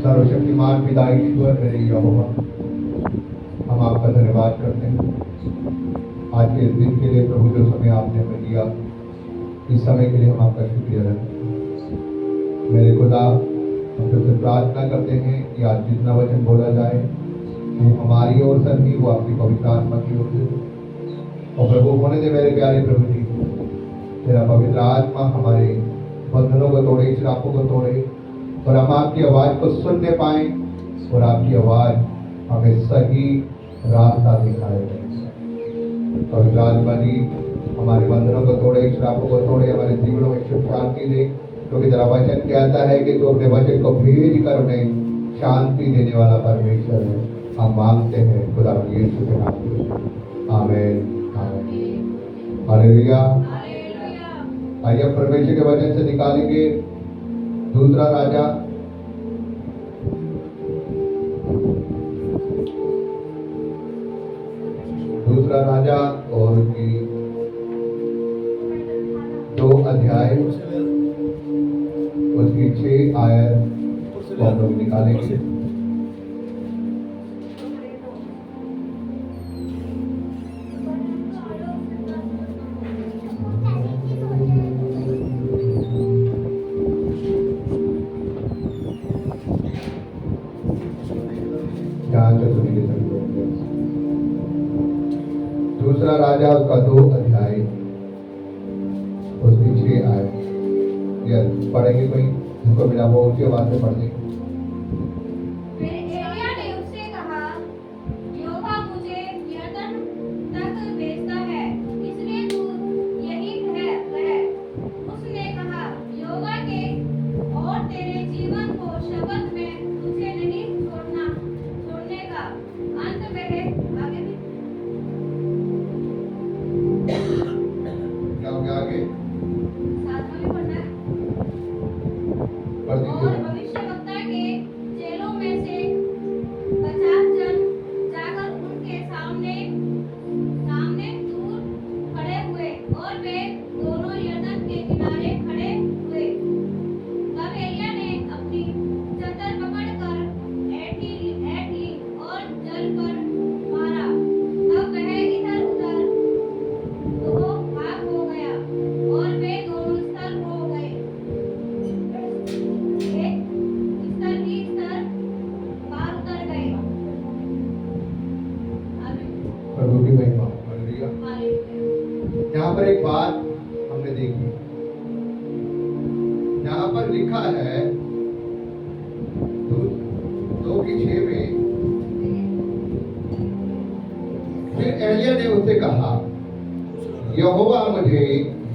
सर्वशक्तिमान पिता ईश्वर मेरे यहोवा, हम आपका धन्यवाद करते हैं आज के इस दिन के लिए। प्रभु जो समय आपने हमें दिया, इस समय के लिए हम आपका शुक्रिया करते हैं। मेरे खुदा, हम तुमसे प्रार्थना करते हैं कि आज जितना वचन बोला जाए वो हमारी ओर से नहीं, वो आपकी पवित्र आत्मा की ओर से। और प्रभु होने दे मेरे प्यारे प्रभु जी, तेरा पवित्र आत्मा हमारे बंधनों को तोड़े, श्रापों को तोड़े, और हम आपकी आवाज को सुनने पाए, और आपकी आवाज हमें सही रास्ता दिखाए। पवित्र आत्मा जी हमारे बंधनों को तोड़े, श्रापों को तोड़े, हमारे जीवनों में सुख शांति दे, क्योंकि तेरा वचन कहता है कि तू अपने वचन को भेज कर उन्हें शांति देने वाला परमेश्वर है। हम मांगते हैं खुदा यीशु के नाम में, आमीन आमीन हालेलुया। आइए परमेश्वर के वचन से निकालेंगे दूसरा राजा और उसकी 2 अध्याय उसकी 6 आयत को हम लोग निकालेंगे। दूसरा राजा उसका 2 अध्याय उसकी 6 आयत पढ़ेंगे। कोई जिसको मिला वो उसकी आवाज में पढ़ देंगे। यहाँ पर एक बात हमने देखी, यहाँ पर लिखा है 2:6 में, फिर एलिय्याह ने उससे कहा, यहोवा मुझे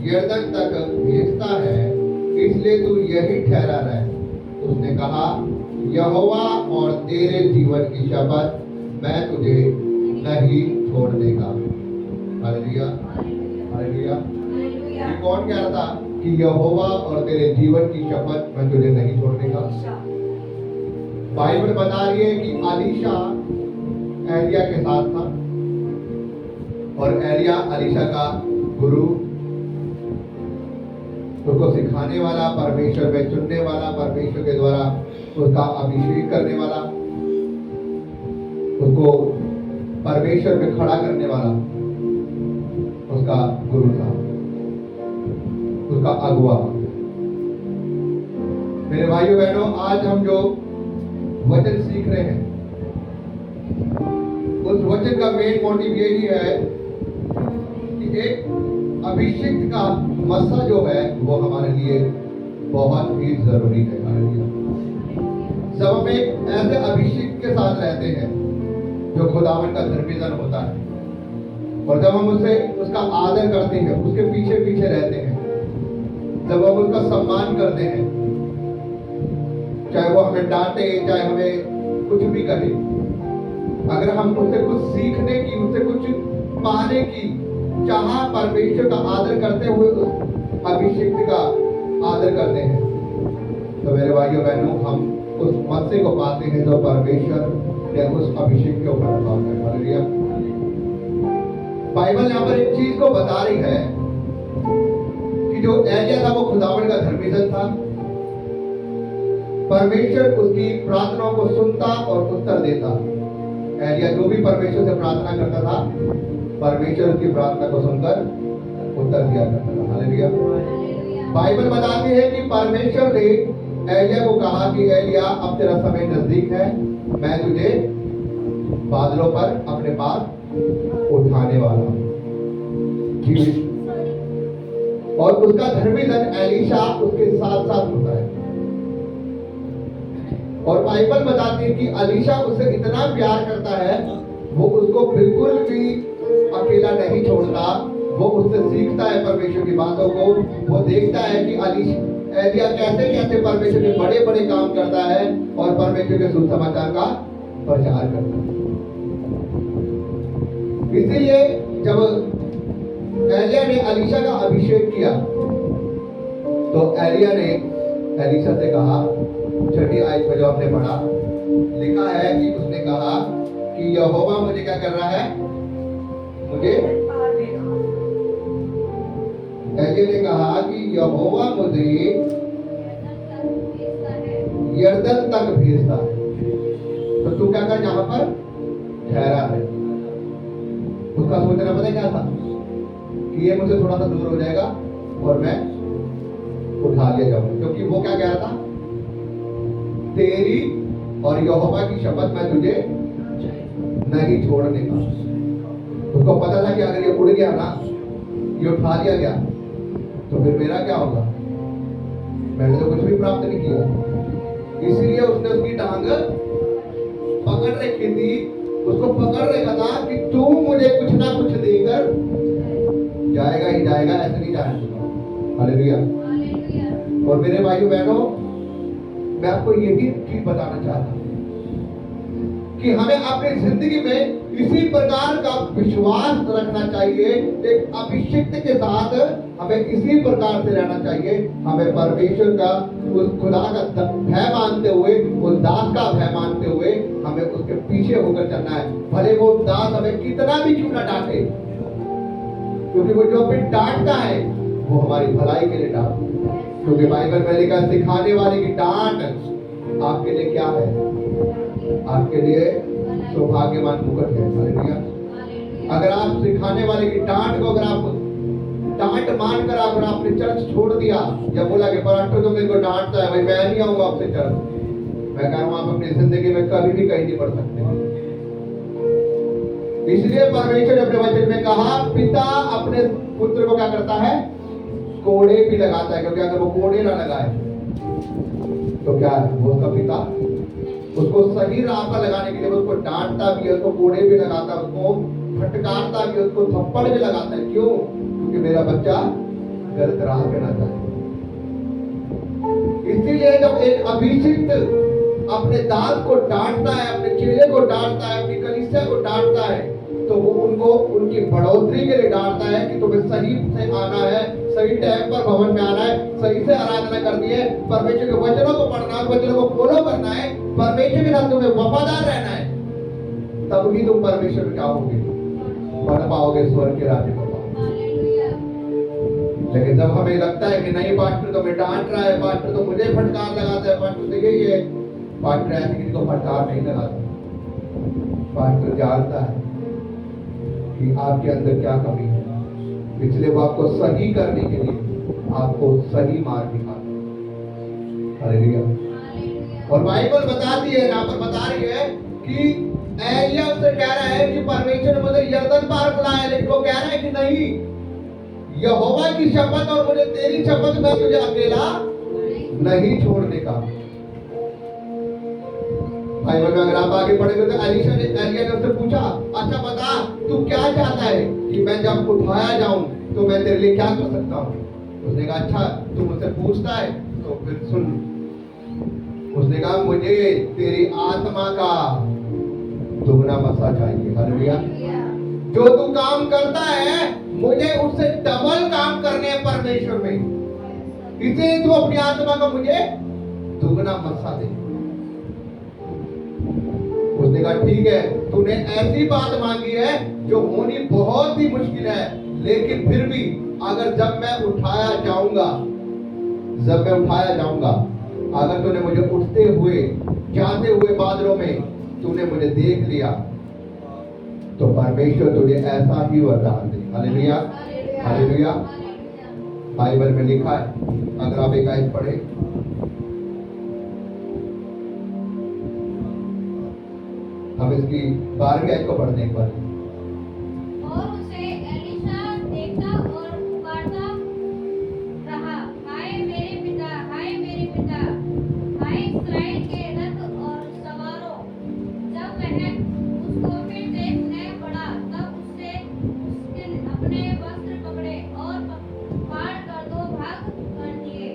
यरदन तक भेजता है, इसलिए तू यही ठहरा रह। उसने कहा, यहोवा और तेरे जीवन की शपथ, मैं तुझे नहीं छोड़ने का। Hallelujah hallelujah. ये कौन कह रहा था कि यहोवा और तेरे जीवन की शपथ, मैं तुझे नहीं छोड़ने का? बाइबल बता रही है कि अलीशा एलिय्याह के साथ था, और एलिय्याह अलीशा का गुरु, उसको सिखाने वाला, परमेश्वर में चुनने वाला, परमेश्वर के द्वारा उसका अभिषेक करने वाला, उसको परमेश्वर में खड़ा करने वाला उसका गुरु था, उसका अगुवा। मेरे भाइयों बहनों, आज हम जो वचन सीख रहे हैं, उस वचन का मेन मोटिव यही है कि एक अभिषेक का मसा जो है वो हमारे लिए बहुत ही जरूरी है। जब हम एक ऐसे अभिषेक के साथ रहते हैं जो खुदावन का धर्मीजन होता है, और जब हम उसका आदर करते हैं, उसके पीछे पीछे रहते हैं, जब हम उसका सम्मान करते हैं, चाहे वो हमें डांटे, चाहे हमें कुछ भी कहे, अगर हम उससे कुछ सीखने की, उससे कुछ पाने की चाह, परमेश्वर का आदर करते हुए उस अभिषेक का आदर करते हैं, तो मेरे भाइयों बहनों, हम उस मत्स्य को पाते हैं जो परमेश्वर ने उस अभिषेक के ऊपर रखा है। हालेलुया। बाइबल यहाँ पर एक चीज को बता रही है कि जो एलिय्याह था वो खुदावन का धर्मीजन था, परमेश्वर उसकी प्रार्थनाओं को सुनता और उत्तर देता। एलिया जो भी परमेश्वर से प्रार्थना करता था, परमेश्वर उसकी प्रार्थना को सुनकर उत्तर दिया करता था। हालेलुया। बाइबल बताती है कि परमेश्वर ने एलिया को कहा कि एलिया, अब तेरा समय नजदीक है, मैं तुझे बादलों पर अपने पास उठाने वाला हूं। और उसका धर्मी जन एलीशा उसके साथ साथ होता है। और बाइबल बताती है कि एलीशा उससे इतना प्यार करता है, वो उसको बिल्कुल भी अकेला नहीं छोड़ता। वो उससे सीखता है परमेश्वर की बातों को। वो देखता है कि एलिया कैसे कैसे परमेश्वर के बड़े बड़े काम करता है और परमेश्वर के सुसमाचार का प्रचार करता है। इसीलिए जब एलिया ने एलीशा का अभिषेक किया, तो एलिया ने एलीशा से कहा, छठी आयत में जो आपने पढ़ा, लिखा है कि उसने कहा कि यहोवा मुझे क्या कर रहा है, मुझे एलिया ने कहा कि यहोवा मुझे यरदन तक भेजता है, तो तू क्या कर, यहाँ पर ठहरा है। उसका सोचना पता क्या था कि ये मुझे थोड़ा सा दूर हो जाएगा और मैं उठा लिया जाऊंगा, क्योंकि वो क्या कह रहा था, तेरी और यहोवा की शपथ मैं तुझे नहीं छोड़ने का। उसको पता था कि अगर ये उड़ गया ना, ये उठा लिया गया, तो फिर मेरा क्या होगा, मैंने तो कुछ भी प्राप्त नहीं किया। इसलिए उसने उसकी टांग पकड़ रखी थी, उसको पकड़ रखा था कि तू मुझे कुछ ना कुछ देकर जाएगा ही जाएगा, ऐसे नहीं जाएगा। हालेलुया। और मेरे भाइयों बहनों, मैं आपको यही चीज बताना चाहता हूं कि हमें अपनी जिंदगी में इसी प्रकार का विश्वास रखना चाहिए। एक अभिषिक्त के साथ हमें इसी प्रकार से रहना चाहिए। हमें परमेश्वर का, उस खुदा का भय मानते हुए, उस दास का भय मानते हुए हमें उसके पीछे होकर चलना है, भले वो दास हमें कितना भी क्यों ना डांटे, क्योंकि वो जो हमें डांटता है वो हमारी भलाई के लिए डांटता है। क्योंकि बाइबल में लिखा, सिखाने वाले की डांट आपके लिए क्या है, आपके लिए सौभाग्यवान मुकुट है। हालेलुया। अगर आप सिखाने वाले की डांट को, अगर आप डांट मानकर अगर आपने चर्च छोड़ दिया, या बोला कि पास्टर तो मेरे को डांटता है, भाई मैं नहीं आऊंगा आपसे चर्च, मैं कह रहा हूं आप अपनी जिंदगी में कभी भी कहीं नहीं बढ़ सकते। इसलिए परमेश्वर ने अपने वचन में कहा, पिता अपने पुत्र को क्या करता है, कोड़े भी लगाता है, क्योंकि अगर वो कोड़े ना लगाए तो क्या है, वो उसका पिता उसको सही राह पर लगाने के लिए उसको डांटता भी है, उसको कोड़े भी लगाता है, उसको फटकारता भी है, उसको थप्पड़ भी लगाता है। क्यों? क्योंकि मेरा बच्चा गलत राह पे ना जाए। इसीलिए जब एक अभिषिक्त अपने दास को डांटता है, अपने चेले को डांटता है, अपनी कलीसिया को डांटता है, तो वो उनको उनकी बढ़ोतरी के लिए डांटता है कि तुम्हें सही से आना है, सही टाइम पर भवन में आना है, सही से आराधना करनी है, परमेश्वर के वचनों को पढ़ना है, वचनों को फॉलो करना है, परमेश्वर के साथ तुम्हें वफादार रहना है, तब ही तुम परमेश्वर में जाओगे, बढ़ पाओगे, स्वर्ग के राज्य में पाओगे। लेकिन जब हमें लगता है कि नहीं, पास्टर तो मैं डांट रहा है, पास्टर तो मुझे फटकार लगाता है, पास्टर तो यही है, पास्टर ऐसे किसी को फटकार नहीं लगाता। पास्टर जानता है कि आपके अंदर क्या कमी है, इसलिए वो आपको सही करने के लिए आपको सही मार्ग दिखाता है। हालेलुया। और बाइबल बताती है, यहाँ पर बता रही है कि एलिया उससे कह रहा है कि परमेश्वर ने मुझे यरदन पार बुलाया है, लेकिन वो कह रहा है कि नहीं, यहोवा की शपथ और मुझे तेरी शपथ में तुझे अकेला नहीं छोड़ने का। बाइबल में अगर आप आगे पढ़ेंगे तो एलिया ने उससे पूछा, अच्छा बता तू क्या चाहता है कि मैं जब उठाया जाऊं तो मैं तेरे लिए क्या कर सकता हूं। उसने कहा, अच्छा तू मुझसे पूछता है तो फिर सुन। उसने कहा, मुझे तेरी आत्मा का दुगना मसा चाहिए। हालेलुया। जो तू काम करता है मुझे उससे डबल काम करने हैं परमेश्वर में, इसलिए तू अपनी आत्मा का मुझे दुगना मसा दे। उसने कहा, ठीक है, तूने ऐसी बात मांगी है जो होनी बहुत ही मुश्किल है, लेकिन फिर भी अगर जब मैं उठाया जाऊंगा अगर तूने मुझे उठते हुए जाते हुए बादलों में तूने मुझे देख लिया तो परमेश्वर तुझे ऐसा ही वरदान दे। Hallelujah, hallelujah. बाइबल में लिखा है, अगर आप एक आयत पढ़े, हम इसकी 12वीं आयत को पढ़ते हैं एक बार। और उसे एलीशा देखता और पुकारता रहा, हाय मेरे पिता, हाय मेरे पिता, हाय इस्राएल के रथ और सवारों। जब वह उसको फिर देखने पड़ा तब उसने अपने वस्त्र पकड़े और फाड़ कर दो भाग कर दिए।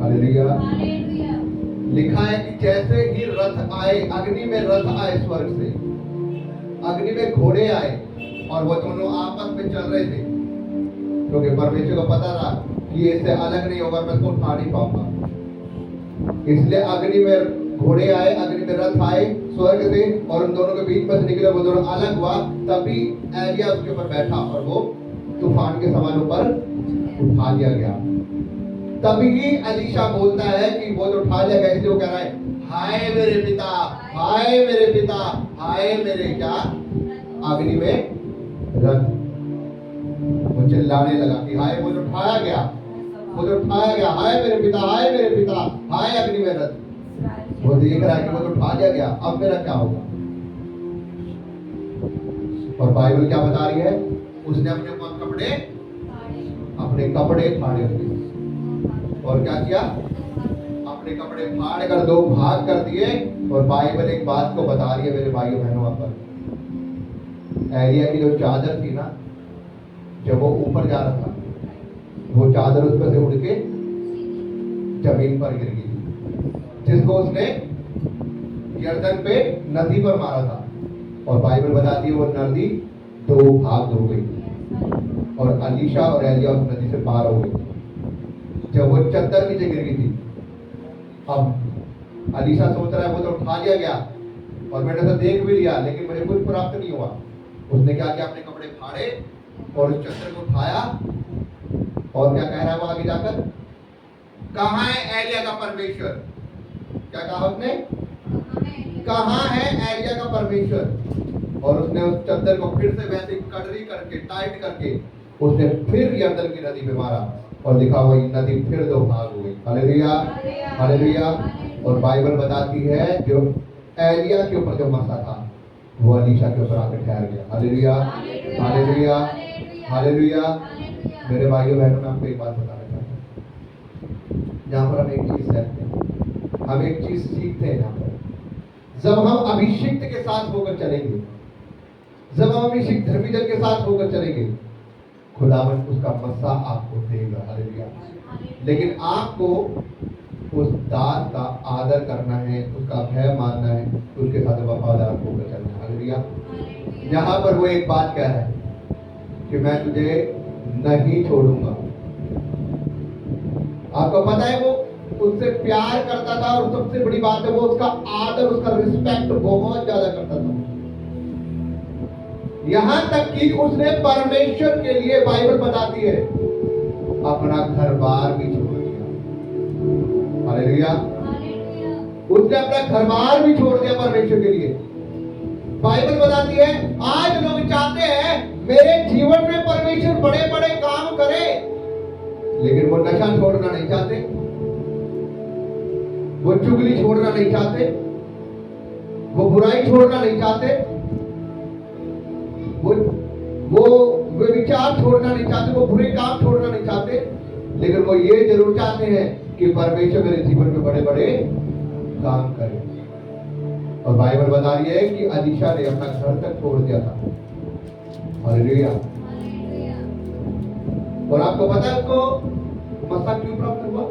Hallelujah, hallelujah. लिखा है कि जैसे ही रथ आए, अग्नि में रथ आए स्वर्ग से, अग्नि में घोड़े आए और वो दोनों आपस में चल रहे थे, क्योंकि परमेश्वर को पता था कि इससे अलग नहीं होगा, मैं इसको उठा नहीं पाऊंगा। इसलिए अग्नि में घोड़े आए, अग्नि में रथ आए स्वर्ग से और उन दोनों के बीच में से निकले, वो दोनों अलग हुआ। तभी एलिया उसके ऊपर बैठा और वो तूफान के समान ऊपर उठा लिया गया। तभी एलीशा बोलता है कि वो तो उठा लिया गया, इसलिए वो कह रहा है, हाय मेरे पिता, हाय मेरे पिता, हाय मेरे क्या अग्नि में रथ। वो चिल्लाने लगा कि हाय वो जो उठाया गया, वो जो उठाया गया, हाय मेरे पिता, हाय मेरे पिता, हाय अग्नि में रथ। वो देख रहा है कि वो तो उठा लिया गया, अब मेरा क्या होगा। और बाइबल क्या बता रही है, उसने अपने कपड़े फाड़े और क्या किया, अपने कपड़े फाड़ कर दो भाग कर दिए। और बाइबल एक बात को बता रही है मेरे भाइयों बहनों पर, एलिया की जो चादर थी ना, जब वो ऊपर जा रहा था, वो चादर उस पर से उड़ के जमीन पर गिर गई, जिसको उसने यरदन पे नदी पर मारा था। और बाइबल बताती है वो नदी 2 भाग हो गई और एलीशा और एलिया उस नदी से पार हो गए। जब वो चद्दर नीचे गिर गई थी, अब एलीशा सोच रहा है वो तो उठा लिया गया और मैंने तो देख भी लिया, लेकिन मुझे कुछ प्राप्त नहीं हुआ। उसने क्या किया, अपने कपड़े फाड़े और उस चद्दर को उठाया और क्या कह रहा है वो आगे जाकर, कहाँ है एलिया का परमेश्वर। क्या कहा उसने, कहाँ है एलिया का परमेश्वर। और उसने उस चद्दर को फिर से वैसे कड़री करके टाइट करके उसने फिर यरदन की नदी में मारा और लिखा हुआ नदी फिर 2 भाग हो गई। Hallelujah, hallelujah. और बाइबल बताती है जो एलिया के ऊपर जो मसा था वो एलीशा के ऊपर आकर ठहर गया। Hallelujah, hallelujah, hallelujah. मेरे भाइयों बहनों, मैं आपको एक बात बताना चाहता हूँ, जहाँ पर हम एक चीज सीखते हैं, हम एक चीज सीखते हैं। यहाँ पर जब हम अभिषिक्त के साथ होकर चलेंगे, जब हम अभिषिक्त धर्मीजन के साथ होकर चलेंगे, खुदावन उसका मसा आपको देगा। हालेलुया। लेकिन आपको उस दास का आदर करना है, उसका भय मानना है, उसके साथ वफादार होकर चलना है। हालेलुया। यहाँ पर वो एक बात कह रहा है कि मैं तुझे नहीं छोड़ूंगा। आपको पता है वो उससे प्यार करता था और सबसे बड़ी बात है वो उसका आदर, उसका रिस्पेक्ट बहुत ज्यादा करता था। यहां तक कि उसने परमेश्वर के लिए, बाइबल बताती है, अपना घर बार भी छोड़ दिया। हालेलुया। उसने अपना घर बार भी छोड़ दिया परमेश्वर के लिए। बाइबल बताती है आज लोग चाहते हैं मेरे जीवन में परमेश्वर बड़े बड़े काम करे, लेकिन वो नशा छोड़ना नहीं चाहते, वो चुगली छोड़ना नहीं चाहते, वो बुराई छोड़ना नहीं चाहते, वो विचार छोड़ना नहीं चाहते, वो बुरे काम छोड़ना नहीं चाहते, लेकिन वो ये जरूर चाहते हैं कि परमेश्वर मेरे जीवन में बड़े बड़े काम करे। और बाइबल बता रही है कि एलीशा ने अपना घर तक छोड़ दिया था। हालेलुया। और आपको पता है उसको मसा क्यों प्राप्त हुआ?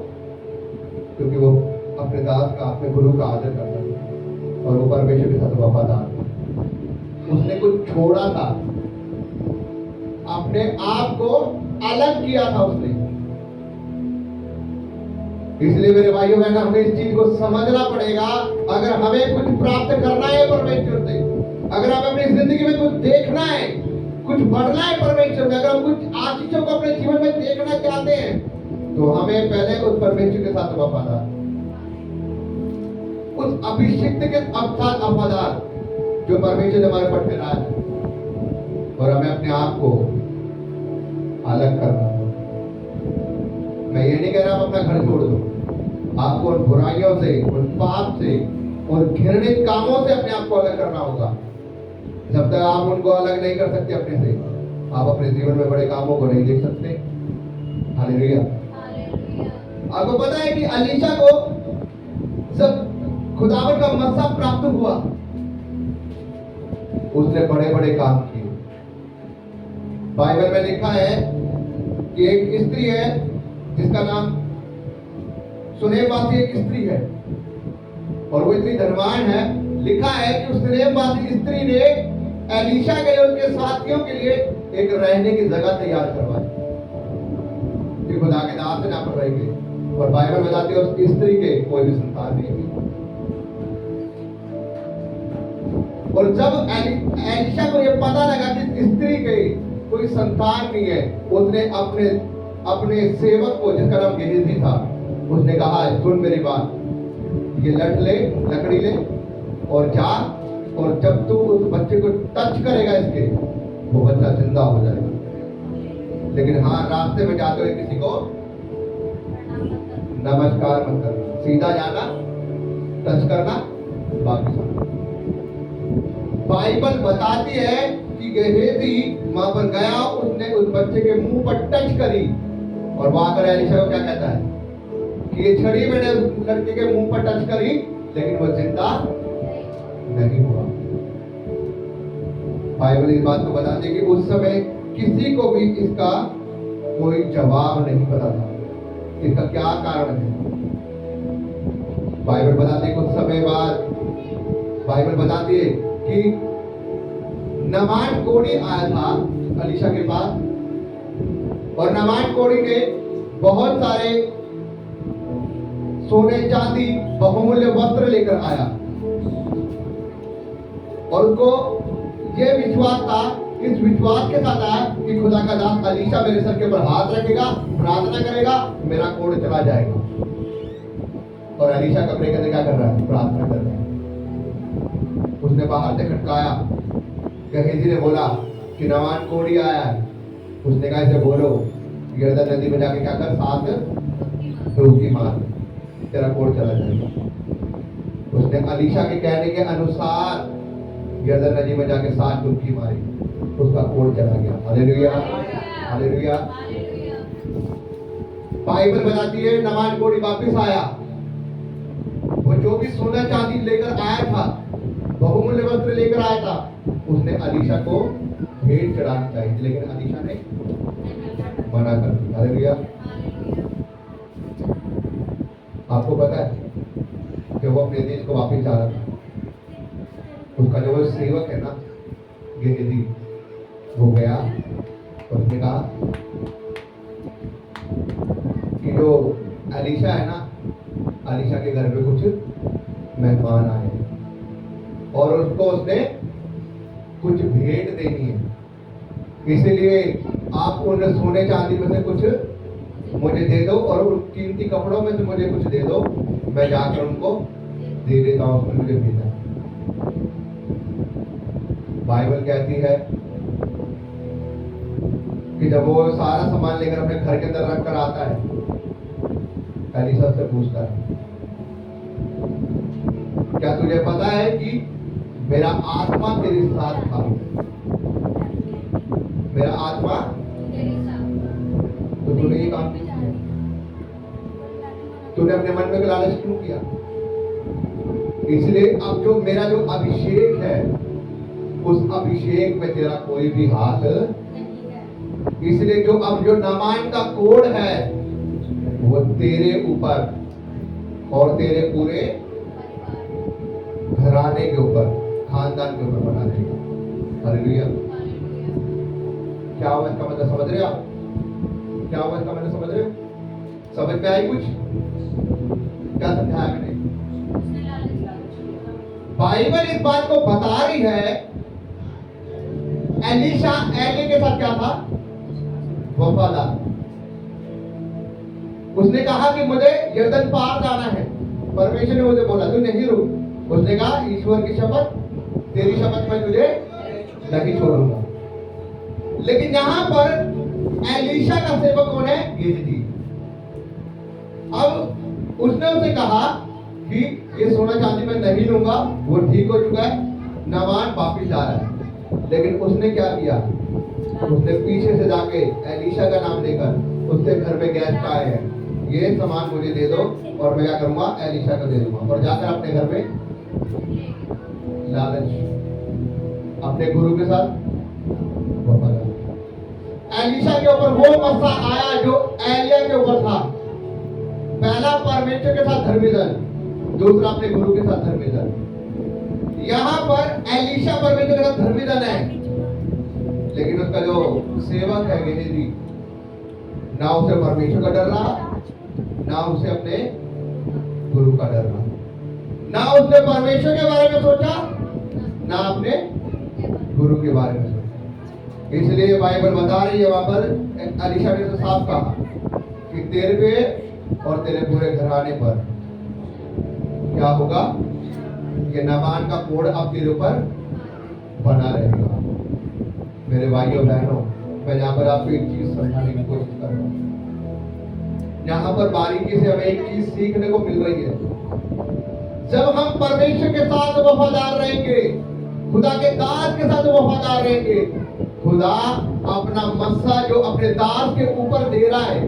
क्योंकि वो अपने दास का, अपने गुरु का आदर करता था और वो परमेश्वर के साथ वफादार था। उसने कुछ छोड़ा था, अपने आप को अलग किया था उसने। इसलिए मेरे भाइयों बहनों, हमें इस चीज को समझना पड़ेगा। अगर हमें कुछ प्राप्त करना है परमेश्वर से, अगर हमें अपनी जिंदगी में कुछ देखना है, कुछ बढ़ना है परमेश्वर में, अगर हम कुछ आशीषों को अपने जीवन में देखना चाहते हैं, तो हमें पहले उस परमेश्वर के साथ वफादार उस अभिषिक्त के साथ वफादार जो परमेश्वर ने हमारे पर ठहराया है, और हमें अपने आप को अलग करना। मैं ये नहीं कह रहा आप अपना घर छोड़ दो, आपको उन बुराइयों से, उन पाप से, उन घृणित कामों से अपने आप को अलग करना होगा। जब तक आप उनको अलग नहीं कर सकते अपने से, आप अपने जीवन में बड़े कामों को नहीं देख सकते। हालेलुया। आपको पता है कि अलीशा को जब खुदावंद का मस्सा प्राप्त हुआ, उसने बड़े बड़े काम किए। बाइबल में लिखा है कि एक स्त्री है जिसका नाम सुनेमवासी एक स्त्री है, और वो इतनी धनवान है। लिखा है कि उस सुनेमवासी स्त्री ने एलीशा के लिए, उसके साथियों के लिए एक रहने की जगह तैयार करवाई कि खुदा के दास से ना पर रहेंगे। और बाइबल बताती है उस स्त्री के कोई भी संतान नहीं हुई। और जब एलीशा को यह पता लगा कि स्त्री के कोई संतान नहीं है, उसने अपने सेवक को, जिसका नाम गेहजी था, उसने कहा सुन मेरी बात, ये लकड़ी ले और जा, और जब तू उस बच्चे को टच करेगा इसके, वो बच्चा जिंदा हो जाएगा। लेकिन हाँ, रास्ते में जाते हुए किसी को नमस्कार मत करना, सीधा जाना, टच करना, वापिस आना। बाइबल बताती है कि गेहजी वहां पर गया, उसने उस बच्चे के मुंह पर टच करी, और वहां पर एलीशा को क्या कहता है कि ये छड़ी मैंने लड़के के मुंह पर टच करी, लेकिन वो जिंदा नहीं हुआ। बाइबल इस बात को बताती है कि उस समय किसी को भी इसका कोई जवाब नहीं पता था, इसका क्या कारण है। बाइबल बताती है कुछ समय बाद बाइबल बताती है कि नामान कोढ़ी आया था अलीशा के पास, और नामान कोढ़ी ने बहुत सारे सोने चांदी बहुमूल्य वस्त्र लेकर आया, और उसको यह विश्वास था, इस विश्वास के साथ आया कि खुदा का दास अलीशा मेरे सर के ऊपर हाथ रखेगा, प्रार्थना करेगा, मेरा कोढ़ चला जाएगा। और अलीशा कमरे के अंदर क्या कर रहा है? प्रार्थना कर रहा है। उसने बाहर से खटकाया, गेहजी ने बोला कि नामान कोढ़ी आया है। उसने कहा इसे बोलो यरदन नदी में जाके क्या कर, 7 डुबकी मार, तेरा कोढ़ चला जाएगा। उसने अलीशा के कहने के अनुसार यरदन नदी में जाके 7 डुबकी मारी, उसका कोढ़ चला गया। Hallelujah, hallelujah. बाइबल बताती है नामान कोढ़ी वापिस आया, वो जो भी सोना चांदी लेकर आया था, बहुमूल्य वस्त्र लेकर आया था, उसने अलीशा को भेंट चढ़ानी चाहिए, लेकिन अलीशा ने मना कर दिया। हालेलुया। आपको पता है कि वो अपने देश को वापस जा रहा था, उसका जो सेवक है ना गेहजी, वो गया और उसने कहा कि जो अलीशा है ना, अलीशा के घर में कुछ मेहमान आए हैं, और उसको उसने कुछ भेंट देनी है, इसलिए आप उन सोने चांदी में से कुछ मुझे दे दो, और उन कीमती कपड़ों में से मुझे कुछ दे दो, मैं जाकर उनको दे देता हूँ, उसने मुझे भेजा। बाइबल कहती है कि जब वो सारा सामान लेकर अपने घर के अंदर रख कर आता है, एलीशा से पूछता है क्या तुझे पता है कि मेरा आत्मा तेरे साथ था? मेरा आत्मा, तो तूने ये काम किया, तूने अपने मन में लालच क्यों किया? इसलिए अब जो मेरा जो अभिषेक है, उस अभिषेक में तेरा कोई भी हाथ नहीं है। इसलिए जो अब जो नामान का कोढ़ है, वो तेरे ऊपर और तेरे पूरे घराने के ऊपर, खानदान के ऊपर बना देगा। हालेलुया। क्या हुआ इसका मतलब समझ रहे आप? क्या हुआ इसका मतलब समझ रहे हो? समझ में आई कुछ? क्या समझाया मैंने? बाइबल इस बात को बता रही है, एलीशा एली के साथ क्या था? वफादार। उसने कहा कि मुझे यरदन पार जाना है, परमेश्वर ने मुझे बोला तू नहीं रुक। उसने कहा ईश्वर की शपथ, तेरी शपथ मैं तुझे नहीं छोड़ूंगा। लेकिन यहाँ पर एलीशा का सेवक कौन है? गेहजी। अब उसने उसे कहा कि ये सोना चांदी मैं नहीं लूंगा, वो ठीक हो चुका है, नामान वापिस आ रहा है। लेकिन उसने क्या किया? उसने पीछे से जाके एलीशा का नाम लेकर उसके घर में गेस्ट आए हैं, ये सामान मुझे दे दो और मैं क्या करूंगा? एलीशा को दे दूंगा। और जाकर अपने घर में लालच, अपने गुरु के साथ वफादार। एलीशा के ऊपर वो मस्सा आया जो एलिया के ऊपर था। पहला परमेश्वर के साथ धर्मीजन, दूसरा अपने गुरु के साथ धर्मीजन। यहाँ पर एलीशा परमेश्वर के साथ धर्मीजन है, लेकिन उसका जो सेवक है गेहजी, ना उसे परमेश्वर का डर रहा, ना उसे अपने गुरु का डर रहा, ना उसने परमेश्वर के बारे में सोचा, ना अपने गुरु के बारे में सोचा। इसलिए बाइबल बता रही है वहां पर, एलीशा ने तो साफ कहा कि तेरे पे और तेरे पूरे घराने पर क्या होगा? ये नामान का कोड अब तेरे ऊपर बना रहेगा। मेरे भाइयों बहनों, मैं यहाँ पर आपको एक चीज समझाने की कोशिश कर रहा हूँ। यहाँ पर बारीकी से हमें एक चीज सीखने को मिल रही है। जब हम परमेश्वर के साथ वफादार रहेंगे, खुदा के दास के साथ वफादार रहेंगे, खुदा अपना मस्सा जो अपने दास के ऊपर दे रहा है,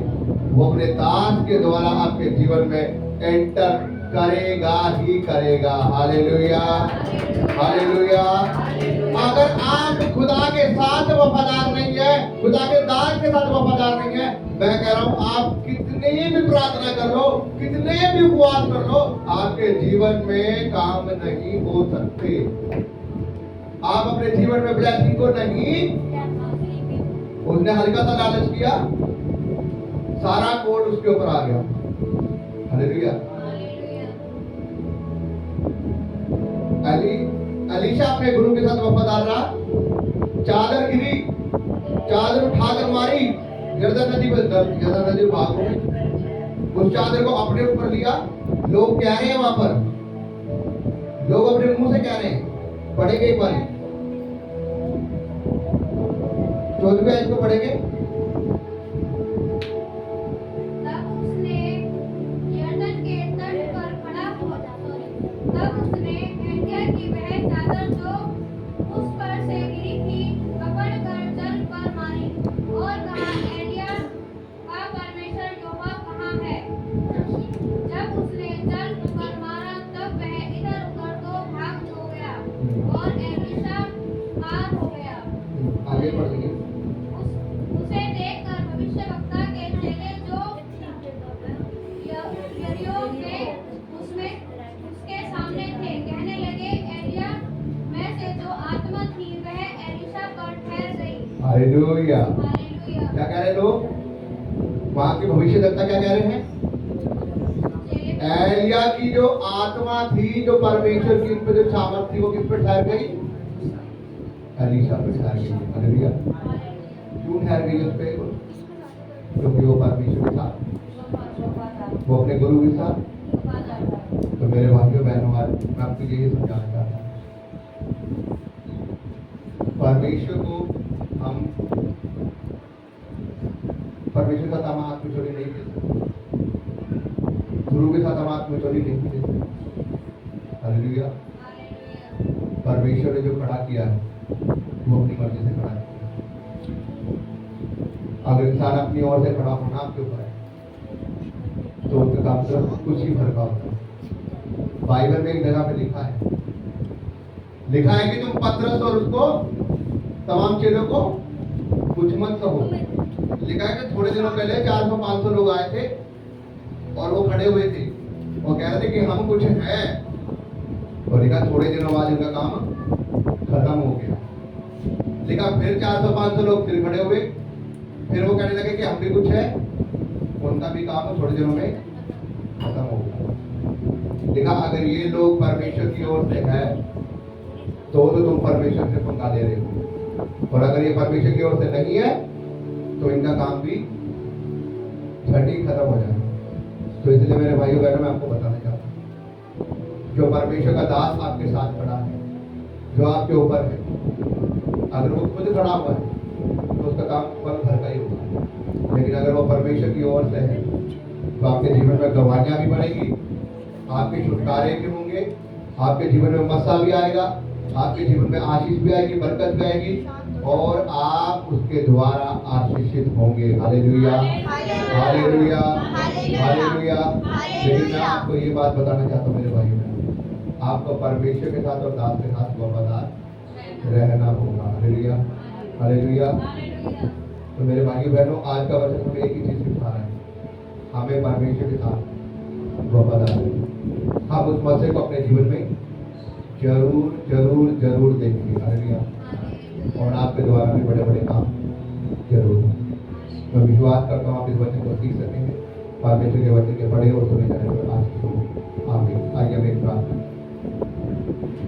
वो अपने दास के द्वारा आपके जीवन में एंटर करेगा ही करेगा। Hallelujah, hallelujah. अगर आप खुदा के साथ वफादार नहीं है, खुदा के दास के साथ वफादार नहीं है, मैं कह रहा हूं आप कितनी भी प्रार्थना कर लो, कितने भी उपवास कर लो, आपके जीवन में काम नहीं हो सकते। आप अपने जीवन में ब्लेसिंग को नहीं, उसने हल्का सा लालच किया, सारा कोड उसके ऊपर आ गया। हालेलुया। एलीशा अपने गुरु के साथ वफादार रहा। चादर गिरी, चादर उठाकर मारी, यरदन नदी पर यरदन नदी भाग हो गई। उस चादर को अपने ऊपर लिया। लोग कह रहे हैं वहां पर, लोग अपने मुंह से कह रहे हैं, पढ़ेंगे एक बार 14वें आयत को पढ़ेंगे। तब उसने यरदन के तट पर खड़ा हुआ, तब उसने एलिया की वह चादर जो उस पर से गिरी थी पकड़कर जल पर मारी और कहा, एलिया का परमेश्वर यहोवा कहाँ है? जब उसने जल पर मारा तब वह इधर उधर तो भाग हो गया और एलीशा पार हो गया। आगे पढ़ेंगे। उसे देखकर भविष्यवक्ता के चेले जो यरीहो में उसके सामने थे, कहने लगे, एलिया में से जो आत्मा थी वह एलीशा पर ठहर गई। हालेलुया। हालेलुया। क्या कह रहे लोग? वहां के भविष्यवक्ता क्या कह रहे हैं? एलिया की जो आत्मा थी, जो परमेश्वर की जो सामर्थ थी, वो किस पर ठहर गई? एलीशा पर ठहर गई। हालेलुया। क्यों ठहर गई उस पे? क्योंकि वो परमेश्वर के साथ, वो अपने गुरु के साथ। तो मेरे भाइयों बहनों, आज मैं आपको यही समझाना चाहता हूँ, परमेश्वर को हम परमेश्वर का साथ हम आत्मचोरी नहीं दे सकते, गुरु के साथ हम आत्मचोरी नहीं दे सकते। हालेलुया। परमेश्वर ने जो खड़ा किया है वो अपनी मर्जी से खड़ा किया। अगर इंसान अपनी ओर से खड़ा होना आपके ऊपर है तो उसका काम सिर्फ कुछ ही भर का होता है। बाइबल में एक जगह पे लिखा है कि तुम पतरस और उसको तमाम चेलों को कुछ मत कहो। लिखा है कि थोड़े दिनों पहले 400-500 लोग आए थे और वो खड़े हुए थे, वो कह रहे थे कि हम कुछ हैं, और लिखा थोड़े दिनों बाद उनका काम खत्म हो गया। लिखा फिर 400-500 लोग फिर खड़े हुए, फिर वो कहने लगे कि हम भी कुछ है, उनका भी काम थोड़े दिनों में खत्म हो गया। लिखा अगर ये लोग परमेश्वर की ओर से है तो तुम परमेश्वर से पंगा ले रहे हो, और अगर ये परमेश्वर की ओर से नहीं है तो इनका काम भी झट ही खत्म हो जाएगा। तो इसलिए मेरे भाइयों बहनों, मैं आपको बताना चाहता हूँ, जो परमेश्वर का दास आपके साथ खड़ा है, जो आपके ऊपर है, अगर वो खुद खड़ा हुआ है तो उसका काम पल भर का ही होगा। लेकिन अगर वो परमेश्वर की ओर से है तो आपके जीवन में गवाहियां भी बढ़ेगी, आपके छुटकारे भी होंगे, आपके जीवन में मसा भी आएगा, आपके जीवन में आशीष भी आएगी, बरकत भी आएगी और आप उसके द्वारा आशीषित होंगे। Hallelujah, hallelujah, hallelujah. लेकिन मैं आपको ये बात बताना चाहता हूँ मेरे भाई बहन, आपको परमेश्वर के साथ और दास के साथ वफादार रहना होगा। Hallelujah, hallelujah. तो मेरे भाई बहनों, आज का वचन हमें एक ही चीज सिखा रहा है, हमें परमेश्वर के साथ वफादार रहना। हम उस मसीह को अपने जीवन में जरूर जरूर जरूर देखेंगे। हालेलुया। और आपके द्वारा भी बड़े बड़े काम जरूर होंगे। मैं विश्वास करता हूँ आप इस वचन को सीख सकेंगे, परमेश्वर के वचन के बड़े और सुने जाने पर आज आमीन। आइए हम एक प्रार्थना